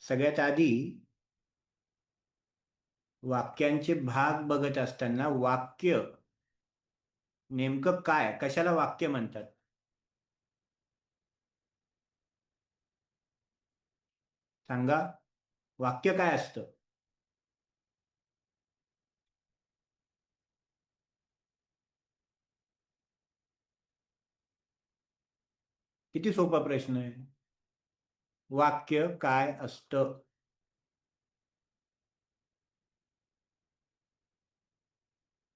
सगळ्यात आधी वाक्यांचे भाग बघत असताना वाक्य नेमकं काय, कशाला वाक्य म्हणतात? सांगा. वाक्य काय असतं? किती सोपा प्रश्न आहे. वाक्य काय असतं?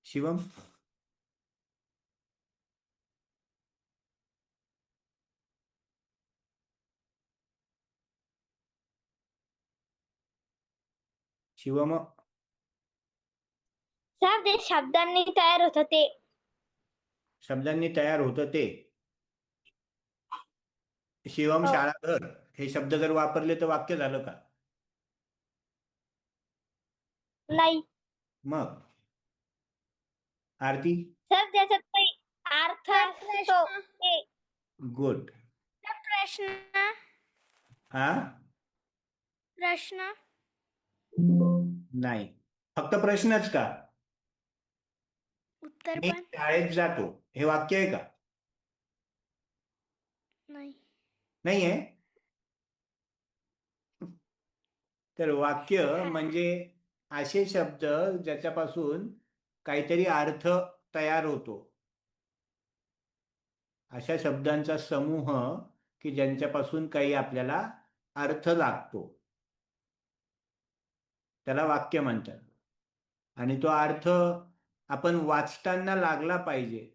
शिवम. शिवम. सर ते शब्दांनी तयार होतं ते. शब्दांनी तयार होतं ते. शिवम, हो. शाळा, घर हे शब्द जर वापरले तर वाक्य झालं का? नाही मग आरती. सर, त्याच्यात काही अर्थ सर असतो प्रश्न ते. गुड. सर प्रश्न हा. प्रश्न नाही, फक्त प्रश्नच का? उत्तर मी पण शाळेत जातो हे वाक्य आहे का? नाही. नाहीये. तर वाक्य हा. म्हणजे असे शब्द ज्याच्यापासून काहीतरी अर्थ तयार होतो, अशा शब्दांचा समूह की ज्यांच्यापासून काही आपल्याला अर्थ लागतो, त्याला वाक्य म्हणतात. आणि तो अर्थ आपण वाचताना लागला पाहिजे.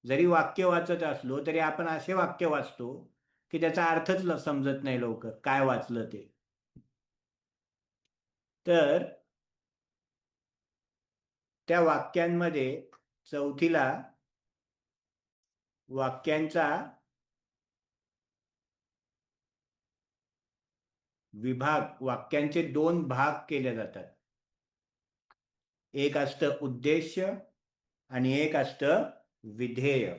जरी वाक्य वाचत असलो तरी आपण असे वाक्य वाचतो की त्याचा अर्थच समजत नाही लवकर काय वाचलं ते. तर त्या वाक्यांमध्ये चौथीला वाक्यांचा विभाग, वाक्यांचे दोन भाग केले जातात. एक असतं उद्देश्य आणि एक असतं विधेय.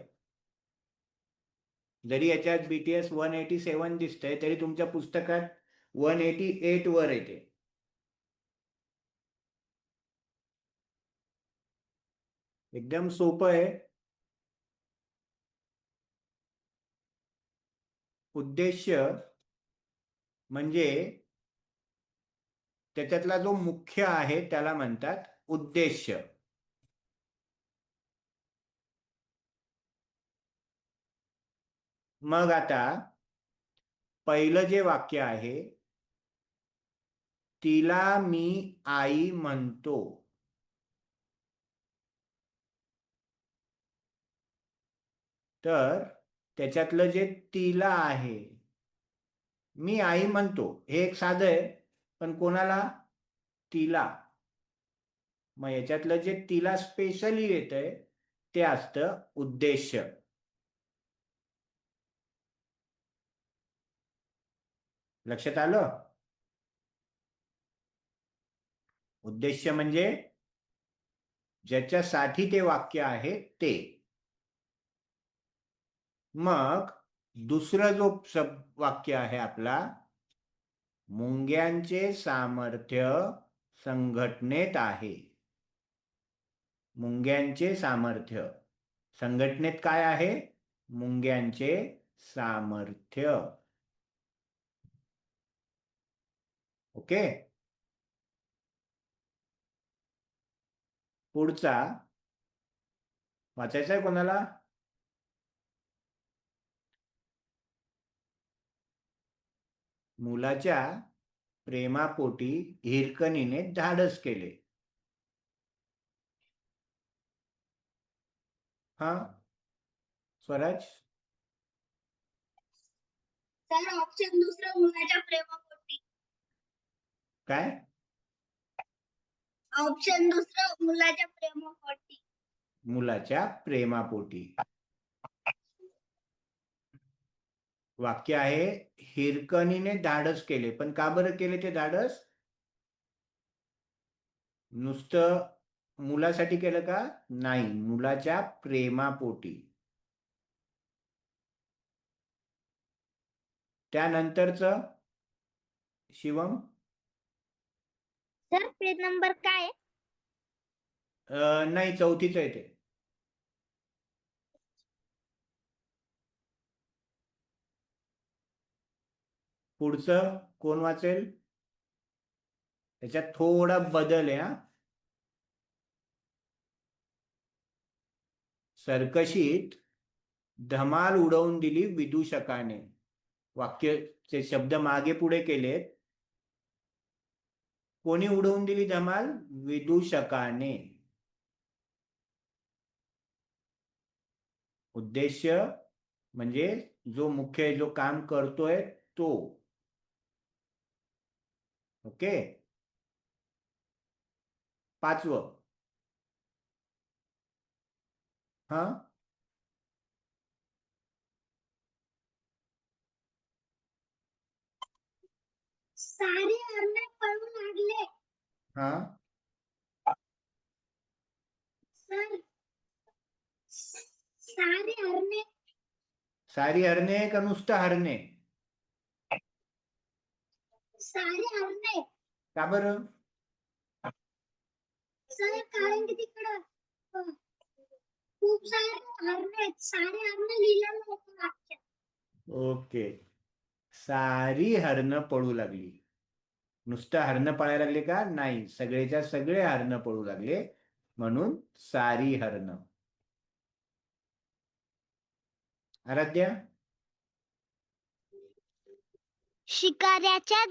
जरी याच्यात BTS 187 दिसतंय तरी तुमच्या पुस्तकात 188 वर येते. एकदम सोपं आहे. उद्देश्य म्हणजे त्याच्यातला जो मुख्य आहे त्याला म्हणतात उद्देश्य. मग आता पहिलं जे वाक्य आहे, तिला मी आई म्हणतो. तर त्याच्यातलं जे तिला आहे, मी आई म्हणतो, हे एक साधं आहे. पण कोणाला? तिला. मग याच्यातलं जे तिला स्पेशली येतंय ते असतं उद्देश्य. लक्षात आलं? उद्देश्य म्हणजे ज्याच्यासाठी ते वाक्य आहे ते. मग दुसरं जो वाक्य आहे आपला, मुंग्यांचे सामर्थ्य संघटनेत आहे. मुंग्यांचे सामर्थ्य संघटनेत काय आहे? मुंग्यांचे सामर्थ्य. ओके. पुढचा वाचायचा आहे कोणाला? मुलाच्या प्रेमापोटी हिरकणीने धाडस केले. हा, स्वराज. सर ऑप्शन दुसरं, मुलाच्या प्रेमापोटी. काय? ऑप्शन दुसरं, मुलाच्या प्रेमापोटी. मुलाच्या प्रेमापोटी. वाक्य आहे हिरकणीने धाडस केले. पण का बरं केले ते धाडस? नुसतं मुलासाठी केलं का? नाही, मुलाच्या प्रेमापोटी. त्यानंतरच शिवम. सर पेज नंबर काय आहे? नाही, चौथीच आहे ते. पुढचं कोण वाचेल? त्याच्यात थोडा बदल आहे. सर्कशीत धमाल उडवून दिली विदूषकाने. वाक्यचे शब्द मागे पुढे केलेत. कोणी उडवून दिली धमाल? विदूषकाने. उद्देश्य म्हणजे जो मुख्य जो काम करतोय तो. ओके. 5वं. हा सारे हरणे पळू लागले. हा सर सारे हरणे सारी हरणे का नुसतं हरणे? सारे हरणे का बरं? सर कारण की तिकडं खूप सारे हरणे आहेत. सारे हरणे लिहिलेलं होतं वाक्यात. ओके. सारी हरणं पळू लागली. नुसतं हरणं पळायला लागले का? नाही, सगळेच्या सगळे हरणं पळू लागले म्हणून सारी हरणं. आराध्या. शिकाऱ्याच्या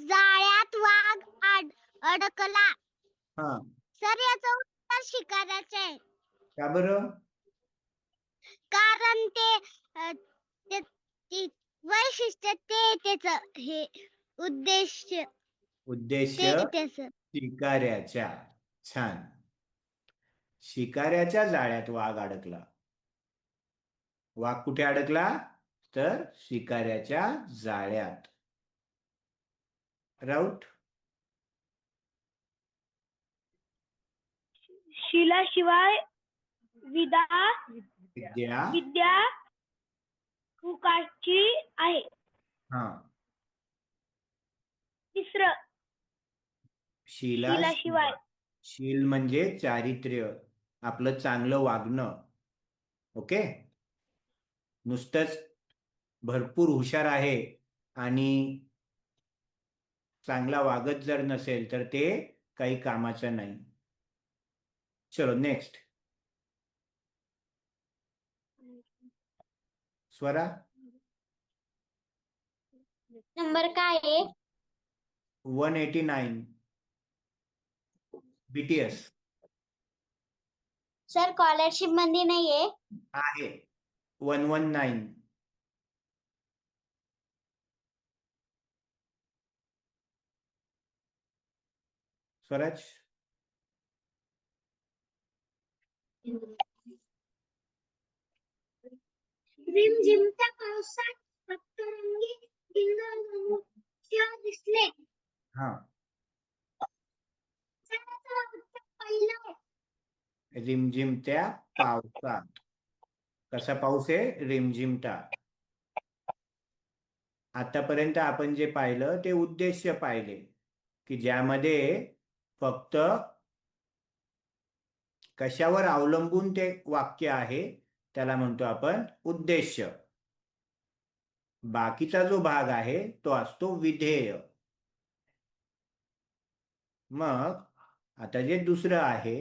जाळ्यात वाघ अडकला. हा सर याचं उत्तर शिकाऱ्याचे आहे. का बरं? कारण ते वैशिष्ट्य ते त्याचं हे उद्देश्य उद्देश्य ते त्याचं. शिकाऱ्याच्या. छान. शिकाऱ्याच्या जाळ्यात वाघ अडकला. वाघ कुठे अडकला? तर शिकाऱ्याच्या जाळ्यात. राऊत. शिलाशिवाय विद्या. विद्या हुकाची आहे. हा. तिसरं शिलाशिवाय. शिलाशिवाय. शील म्हणजे चारित्र्य, आपलं चांगलं वागणं. ओके. नुसतंच भरपूर हुशार आहे आणि चांगला वागत जर नसेल तर ते काही कामाचं नाही. चलो नेक्स्ट. स्वरा. नंबर काय आहे? 189. BTS. सर स्कॉलरशिप मध्ये नाहीये. आहे. 119. स्वराज. रिमझिमत्या पावसात सप्तरंगी इंद्रधनुष्य दिसले. हा. पहिलं रिमझिमत्या पावसात. कसा पाऊस आहे? रिमझिमटा. आतापर्यंत आपण जे पाहिलं ते उद्देश्य पाहिले, की ज्यामध्ये फक्त कशावर अवलंबून ते वाक्य आहे त्याला म्हणतो आपण उद्देश्य. बाकीचा जो भाग आहे तो असतो विधेय. मग आता जे दुसरं आहे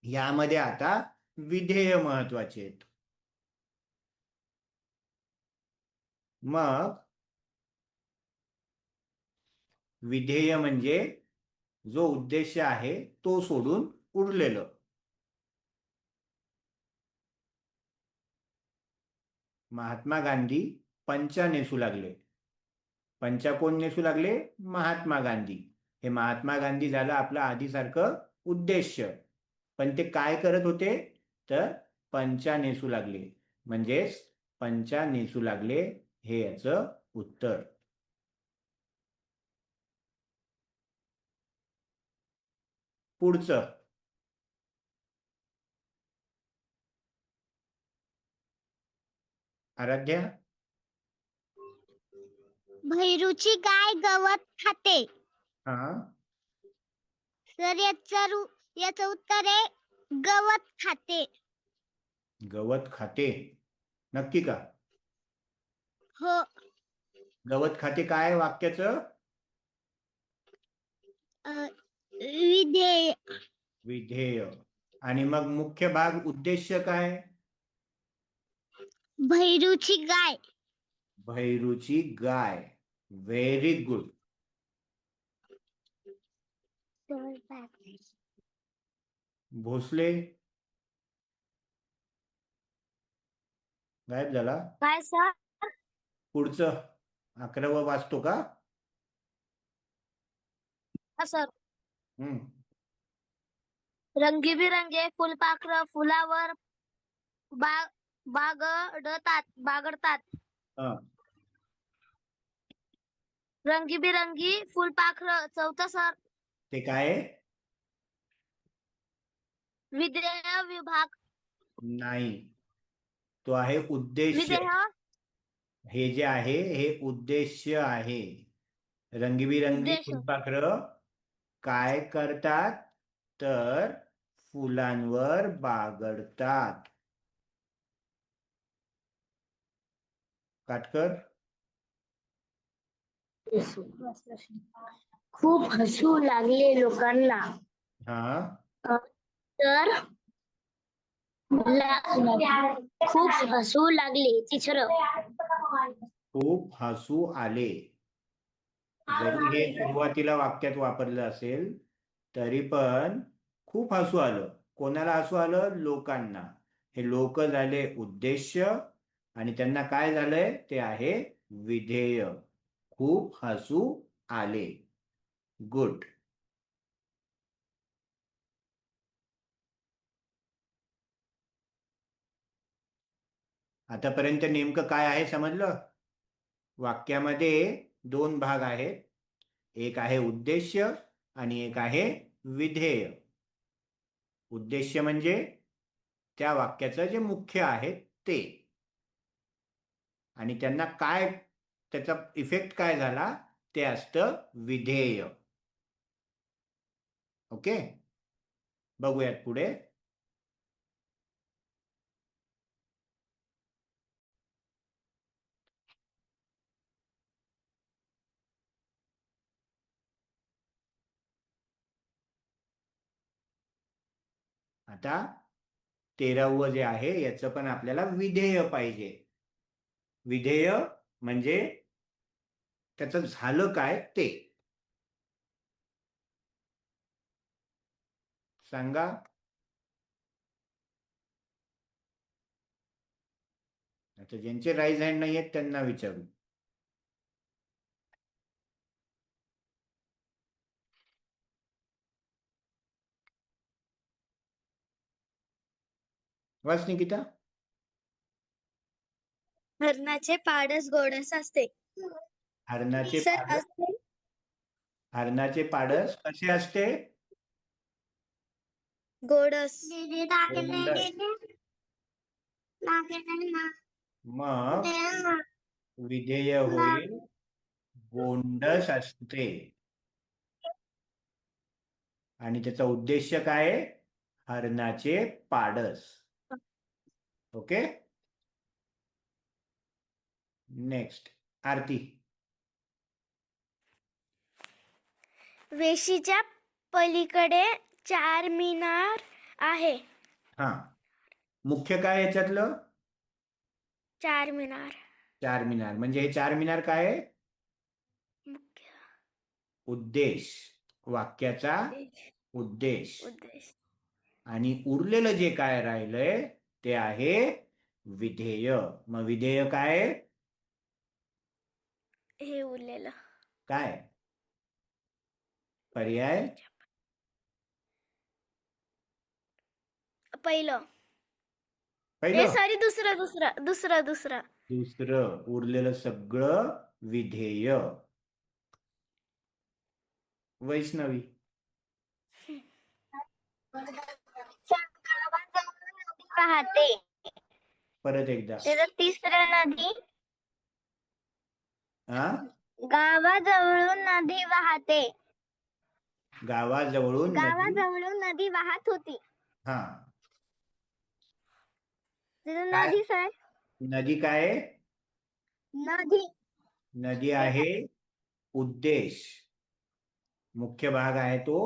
यामध्ये आता विधेय महत्वाचे आहेत. मग विधेय म्हणजे जो उद्देश आहे तो सोडून उरलेलं. महात्मा गांधी पंचा नेसू लागले. पंचा कोण नेसू लागले? महात्मा गांधी. हे महात्मा गांधी झालं आपलं आधीसारखं उद्देश्य. पण ते काय करत होते? तर पंचा नेसू लागले. म्हणजेच पंचा नेसू लागले, हे याचं उत्तर. पुढचं. आराध्या. भैरूची गाय गवत खाते. हा, तर याचं उत्तर आहे गवत खाते. गवत खाते. नक्की का? हो. गवत खाते काय वाक्याचं? विधेय. विधेय. आणि मग मुख्य भाग उद्देश्य काय? भैरूची गाय. भैरूची गाय. Very good. भोसले गायब झाला. काय सर? पुढचं 11वं वाचतो का? सर, हम्म. रंगीबिरंगे फुलपाखरं फुलावर बागडतात. हा. रंगीबिरंगी फुलपाखरं. चौथं सर. ते काय आहे? विधेय विभाग. नाही, तो आहे उद्देश्य. विधेय. हे जे आहे हे उद्देश्य आहे. रंगीबिरंगी उद्देश. फुलपाखरं काय करतात? तर फुलांवर बागडतात. काटकर. खूप हसू लागले लोकांना. हा, तर खूप हसू लागले. तिसरं. खूप हसू आले. जरी हे सुरुवातीला वाक्यात वापरलं असेल तरी पण खूप हसू आलं. कोणाला हसू आलं? लोकांना. हे लोक झाले उद्देश्य आणि त्यांना काय झालंय ते आहे विधेय. खूप हसू आले. गुड. आतापर्यंत नेमकं काय आहे समजलं? वाक्यामध्ये दोन भाग आहेत. एक आहे उद्देश्य आणि एक आहे विधेय. उद्देश्य म्हणजे त्या वाक्याचं जे मुख्य आहे ते, आणि त्यांना काय त्याचा इफेक्ट काय झाला ते असतं विधेय. ओके, बघूयात पुढे. आता 13वं जे आहे याचं पण आपल्याला विधेय पाहिजे. विधेय म्हणजे त्याचं झालं काय ते सांगा. आता ज्यांचे राईज हँड नाही आहेत त्यांना विचारू. वाच निकिता. हरणाचे पाडस गोडस असते. हरणाचे सर पाडस. असते. हरणाचे पाडस कसे असते? गोडस. गोंडस. मग विधेय होईल गोंडस असते. आणि त्याचा उद्देश्य काय आहे? हरणाचे पाडस. Okay, next. आरती. वेशीच्या पलीकडे चार मिनार आहे. हा, मुख्य काय याच्यातलं? चार मिनार. चार मिनार म्हणजे हे चार मिनार काय आहे? मुख्य उद्देश. वाक्याचा उद्देश. उद्देश. उद्देश. आणि उरलेलं जे काय राहिलंय ते आहे विधेय. मग विधेय काय आहे? हे उरलेलं. काय पर्याय? पहिलं. पहिलं सॉरी, दुसरं दुसरं दुसरं दुसरं. दुसरं उरलेलं सगळं विधेय. वैष्णवी गावाजवळून नदी वाहते. परत एकदा. त्याचं तिसरं नदी हा गावाजवळून नदी वाहते. गावाजवळून नदी. गावाजवळून नदी वाहत होती. हा त्याचं काय नदी सर नदी काय आहे? नदी नदी आहे उद्देश. मुख्य भाग आहे तो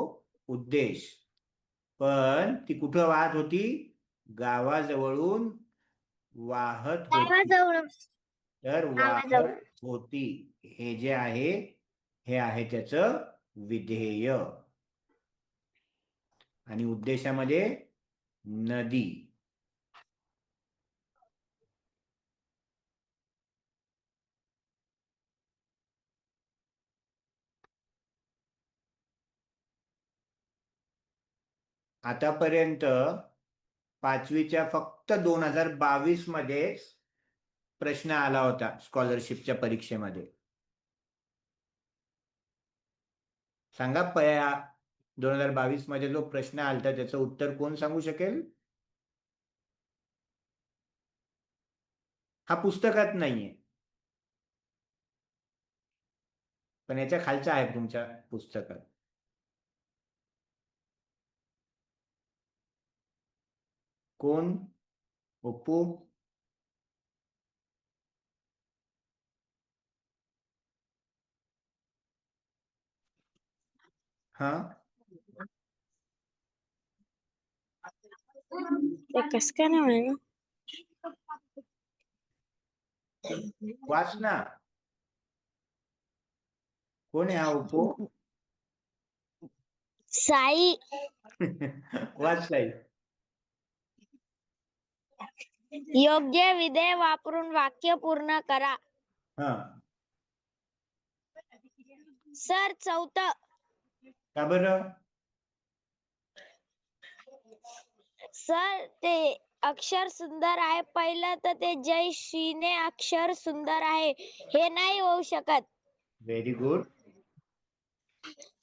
उद्देश. पण ती कुठं वाहत होती? गावाजवळून वाहत होती. गावाजवळून तर वाहत गावाजवळ होती हे जे आहे हे आहे त्याचं विधेय. आणि उद्देशामध्ये नदी. आतापर्यंत पाचवीच्या फक्त 2022 मध्येच प्रश्न आला होता स्कॉलरशिपच्या परीक्षेमध्ये. सांगा 2022 मध्ये जो प्रश्न आलता त्याचं उत्तर कोण सांगू शकेल? हा पुस्तकात नाहीये, पण याच्या खालचा आहे तुमच्या पुस्तकात. कोण? ओप्पू? हा कसं काय नाही म्हणून वाच ना. कोण आहे हा ओप्पो? साई वाच साई. योग्य विधेय वापरून वाक्य पूर्ण करा. हा सर चौथं का बरं? सर ते अक्षर सुंदर आहे. पहिलं तर ते जय श्रीने अक्षर सुंदर आहे हे नाही होऊ शकत. Very good.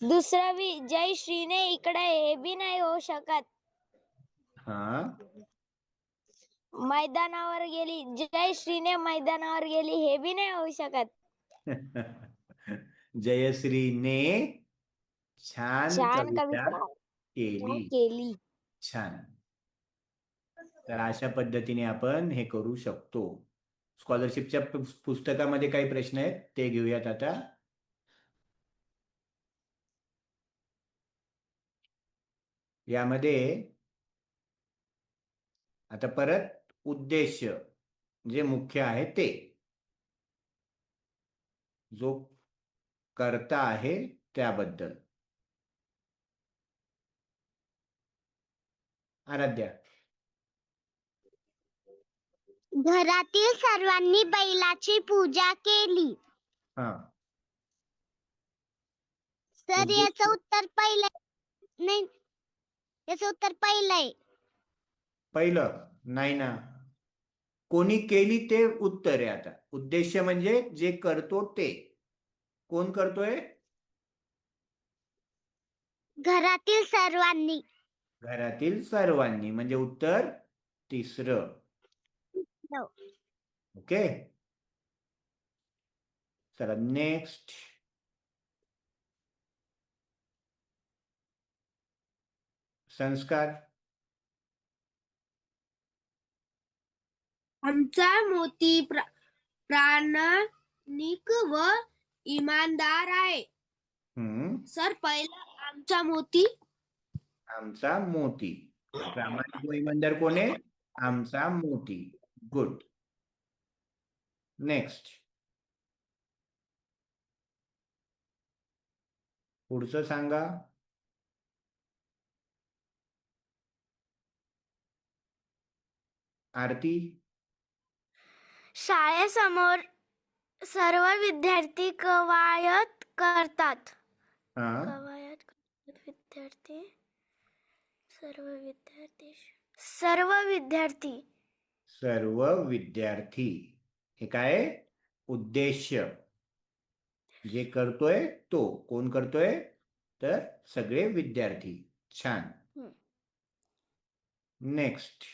दुसरं जय श्रीने इकडे हे बी नाही होऊ शकत. हा मैदानावर गेली जय श्रीने मैदानावर गेली हे बी नाही होऊ शकत. जयश्रीने छान छान कविता कविता केली. केली. छान. तर अशा पद्धतीने आपण हे करू शकतो. स्कॉलरशिपच्या पुस्तकामध्ये काही प्रश्न आहेत ते घेऊयात आता. यामध्ये आता परत उद्देश जे मुख्य आहे ते जो करता आहे त्याबद्दल. आराध्या. घरातील सर्वांनी बैलाची पूजा केली. हा सर उद्देश याचं उत्तर पहिलं नाही. याचं उत्तर पहिलं आहे. पहिलं नाही ना. कोणी केली ते उत्तर आहे. आता उद्देश म्हणजे जे करतो ते. कोण करतोय? घरातील सर्वांनी. घरातील सर्वांनी म्हणजे उत्तर तिसरं. ओके चला नेक्स्ट. संस्कार. आमचा मोती प्रामाणिक व इमानदार आहे. सर पहिलं आमचा मोती. आमचा मोती. प्रामाणिक व इमानदार कोण आहे? आमचा मोती. गुड. नेक्स्ट. पुढचं सांगा. आरती. शाळेसमोर सर्व विद्यार्थी कवायत करतात. हा कवायत करतात विद्यार्थी. सर्व विद्यार्थी सर्व विद्यार्थी. हे काय आहे? उद्देश्य. जे करतोय तो कोण करतोय? तर सगळे विद्यार्थी. छान. हम्म. नेक्स्ट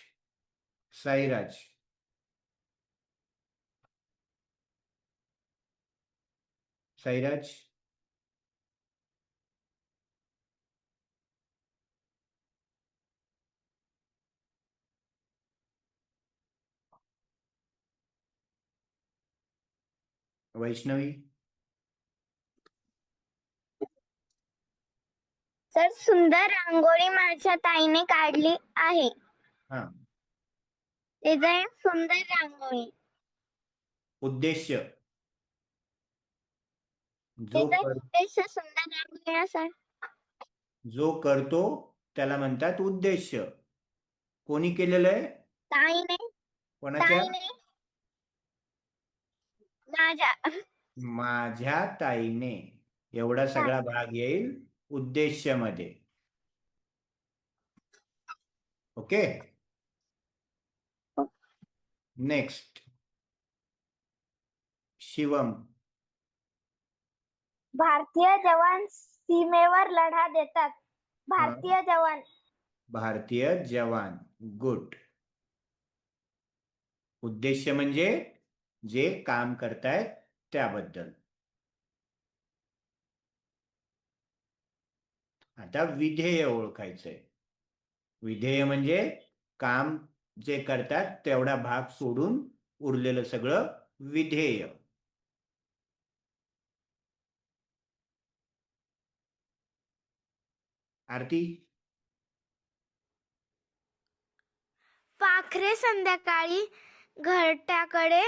साईराज. साईराज. वैष्णवी. सर सुंदर रांगोळी माझ्या ताईने काढली आहे. हा. डिझाईन सुंदर रांगोळी. उद्देश्य. डिझाईन उद्देश सुंदर रांगोळी असा. जो करतो त्याला म्हणतात उद्देश्य. कोणी केलेलं आहे? ताईने. कोणाच्या? ताईने. माझ्या. माझ्या ताईने. एवढा सगळा भाग येईल उद्देश्य मध्ये. ओके. नेक्स्ट शिवम. भारतीय जवान सीमेवर लढा देतात. भारतीय जवान. भारतीय जवान. गुड. उद्देश्य म्हणजे जे काम करतायत त्याबद्दल. आता विधेय ओळखायचंय. विधेय म्हणजे काम जे करतात तेवढा भाग सोडून उरलेलं सगळं विधेय. आरती. पाखरे संध्याकाळी घरट्याकडे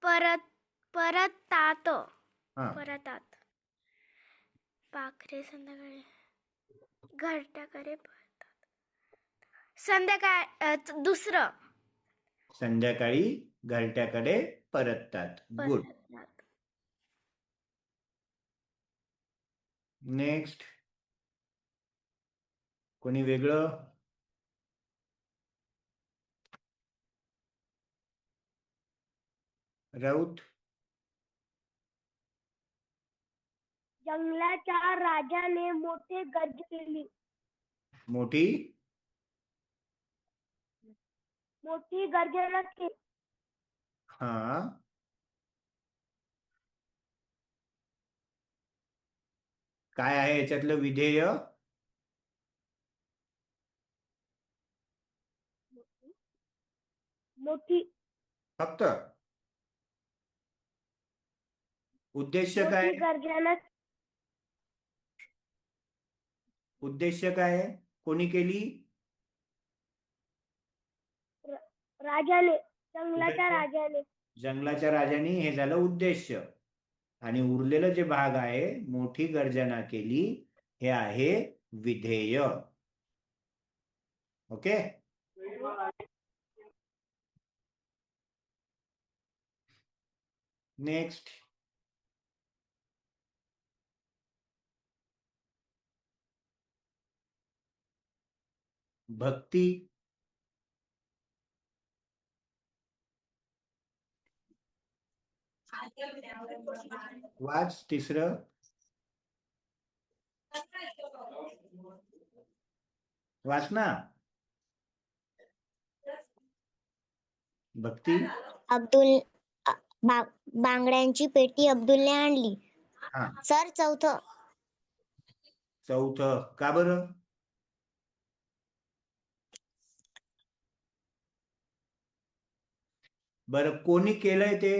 परततात. हा. परतात. पाखरे संध्याकाळी घरट्याकडे परतात. दुसरं. संध्याकाळी घरट्याकडे परततात. गुड. परततात. नेक्स्ट कोणी वेगळं? राऊत. जंगलाच्या राजाने मोठी गर्जना केली. मोठी मोठी गर्जना केली. हा. काय आहे याच्यातलं विधेय? मोठी. फक्त उद्देश्य काय? मोठी गर्जना. उद्देश्य काय आहे? कोणी केली? राजाने. जंगलाच्या राजाने. जंगलाच्या राजाने. हे झालं उद्देश्य. आणि उरलेलं जे भाग आहे मोठी गर्जना केली हे आहे विधेय. ओके. नेक्स्ट भक्ती. वाच तिसरं. वाच ना भक्ती. बांगड्यांची पेटी अब्दुलने आणली. हा. सर चौथं. चौथं का बरं? बरं कोणी केलंय ते?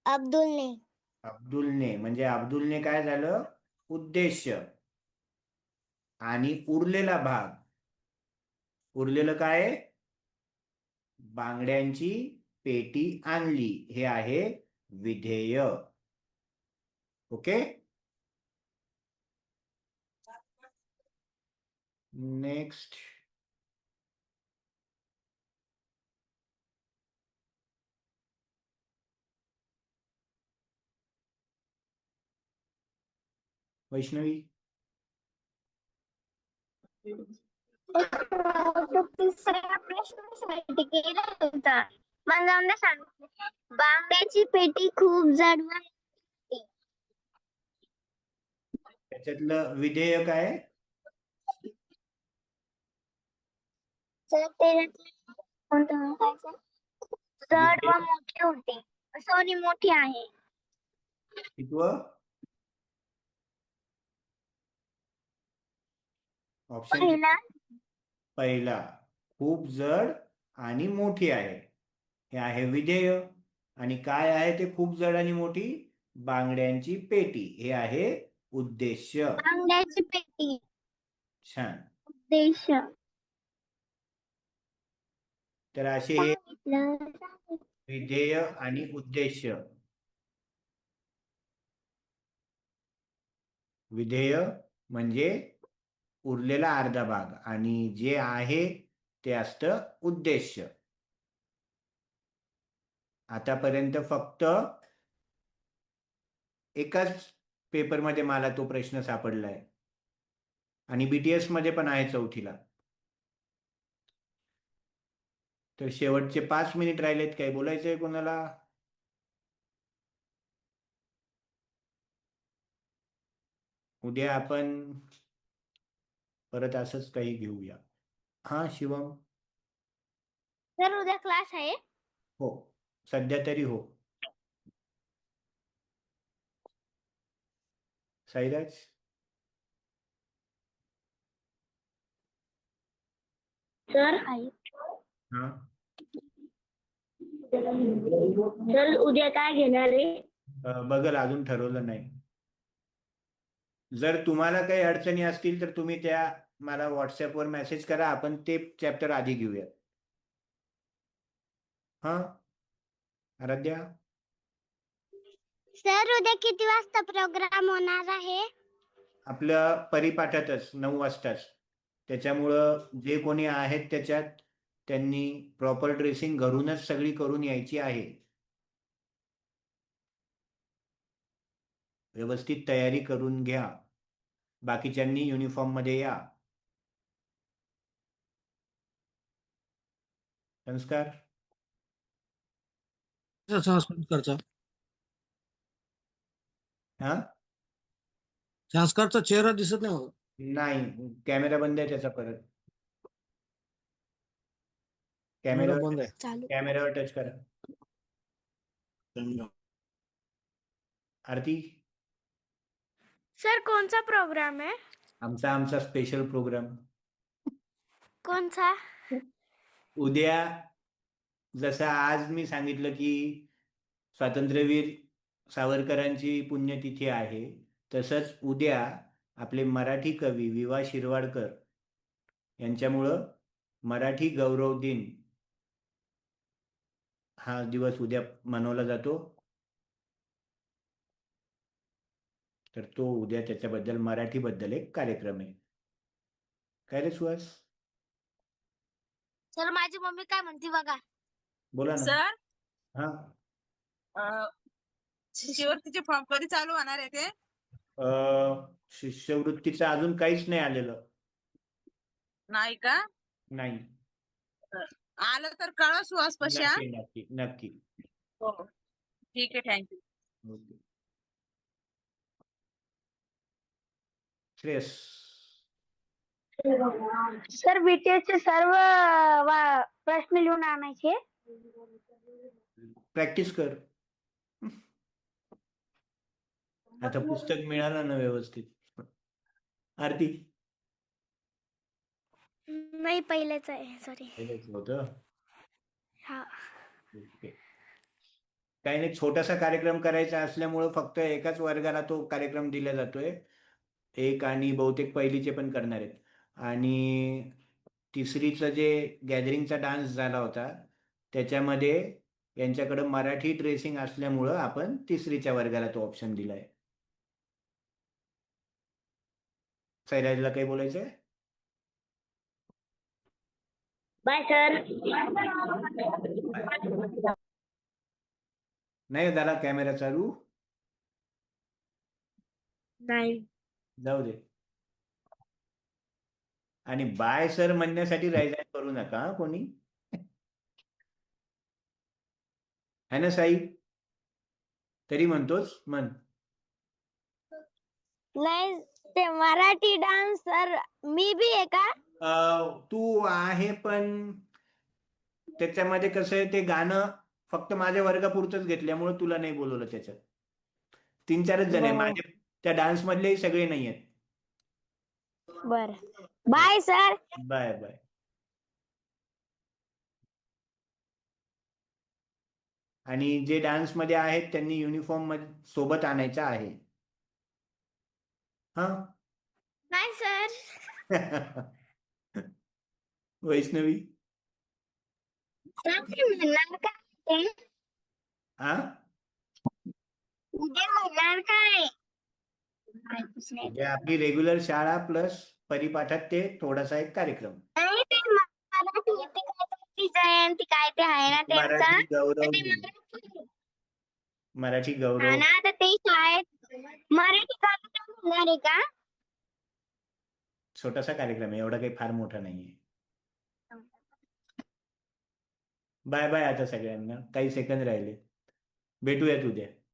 अब्दुलने. अब्दुलने. म्हणजे अब्दुलने काय झालं? उद्देश्य. आणि उरलेला भाग. उरलेलं काय? बांगड्यांची पेटी आणली. हे आहे विधेय. ओके. नेक्स्ट वैष्णवी. तिसरे आपले पेटी केलं होतं. मग जाऊन दे सांगितलं. बांगड्याची पेटी खूप जड होती. त्याच्यातलं विधेय काय? तर त्याच्यातलं कोणतं म्हणायचं? जड व विधेय मोठी होती. सॉरी मोठी आहे. कितवं ऑप्शन? पहिला पहिला, खूप जड आणि मोठी आहे. हे आहे विधेय. आणि काय आहे ते खूप जड आणि मोठी? बांगड्यांची पेटी. हे आहे उद्देश्य. बांगड्याची पेटी. छान. उद्देश्य तर असे सांगितलं. विधेय आणि उद्देश्य. विधेय म्हणजे उरलेला अर्धा भाग आणि जे आहे ते असतं उद्देश्य. आतापर्यंत फक्त एकाच पेपरमध्ये मला तो प्रश्न सापडलाय आणि BTS मध्ये पण आहे 4थीला. तर शेवटचे 5 मिनिट राहिलेत. काय बोलायचंय कोणाला? उद्या आपण परत असंच काही घेऊया. हा शिवम. तर उद्या क्लास आहे. हो, सध्या तरी हो. साईराज. तर आहे. हा, तर उद्या काय घेणार आहे? बघल, अजून ठरवलं नाही. जर तुम्हाला काही अडचणी असतील तर तुम्ही त्या मला व्हॉट्सअपवर मेसेज करा. आपण ते चॅप्टर आधी घेऊया. हा आराध्या. सर उद्या किती वाजता प्रोग्राम होणार आहे? आपल्या परिपाठातच 9 वाजताच. त्याच्यामुळं जे कोणी आहेत त्याच्यात त्यांनी प्रॉपर ड्रेसिंग घरूनच सगळी करून यायची आहे. व्यवस्थित तयारी करून घ्या. बाकीच्यांनी युनिफॉर्म मध्ये या. संस्कार. संस्कारचा हा, संस्कारचा चेहरा दिसत नाही मला. नाही, कॅमेरा बंद आहे त्याचा. परत कॅमेरा कॅमेरावर बंद आहे. चालू. कॅमेरावर टच करा. आरती. सर कोणचा प्रोग्राम आहे? आमचा स्पेशल प्रोग्राम कोणचा? उद्या. जसं आज मी सांगितलं की स्वातंत्र्यवीर सावरकरांची पुण्यतिथी आहे, तसंच उद्या आपले मराठी कवी वि. वा. शिरवाडकर यांच्यामुळं मराठी गौरव दिन हा दिवस उद्या मनवला जातो. तर तो उद्या त्याच्याबद्दल मराठीबद्दल एक कार्यक्रम आहे. काय रे सुहास? सर माझी मम्मी काय म्हणते बघा. बोला ना. सर हा, शिष्यवृत्तीचे फॉर्म कधी चालू होणार आहे ते? शिष्यवृत्तीचं अजून काहीच नाही आलेलं. नाही का? नाही. आलं तर कळव सुहास पशा. नक्की नक्की नक्की. हो, ठीक आहे, thank you. Okay. Shreyas. Sir BTS चे सर्व प्रश्न लिहून आणायचे. प्रॅक्टिस कर. आता पुस्तक मिळालं ना व्यवस्थित. आरती. नाही, पहिलेच आहे. सॉरी. होतं. हा. ओके. काही नाही, छोटासा कार्यक्रम करायचा असल्यामुळं फक्त एकाच वर्गाला तो कार्यक्रम दिला जातोय. एक आणि बहुतेक पहिलीचे पण करणार आहेत. आणि तिसरीचं जे गॅदरिंगचा डान्स झाला होता त्याच्यामध्ये यांच्याकडं मराठी ड्रेसिंग असल्यामुळं आपण तिसरीच्या वर्गाला तो ऑप्शन दिलाय. सैराजला काही बोलायचंय? Bye sir. नाही झाला कॅमेरा चालू? नाही. जाऊ दे. आणि बाय सर म्हणण्यासाठी राईज करू नका कोणी. है ना साई? तरी म्हणतोस म्हण. नाही ते मराठी डान्स सर मी बी आहे का? तू आहे पण त्याच्यामध्ये कसं आहे, ते गाणं फक्त माझ्या वर्गापुरतंच घेतल्यामुळे तुला नाही बोलवलं त्याच्यात. 3-4च जण आहे बरं. माझे, त्या डान्स मधलेही सगळे नाही आहेत. बर बाय सर. Bye bye. आणि जे डान्स मध्ये आहेत त्यांनी युनिफॉर्म सोबत आणायचा आहे. हा. नाही सर. वैष्णवी. म्हणणार काय? हा. उद्या म्हणणार काय? म्हणजे आपली रेग्युलर शाळा प्लस परिपाठात ते थोडासा एक कार्यक्रम. नाही ते मराठी ते काय जयंती काय ते आहे ना त्यांचा मराठी गौरव तर ते दिन. मराठी मराठी हा गौरव. ना तर ते शाळेत मराठी कार्यक्रम होणार आहे का? छोटासा कार्यक्रम आहे, एवढा काही फार मोठा नाहीये. बाय बाय आता सगळ्यांना, काही सेकंद राहिले. भेटूयात उद्या.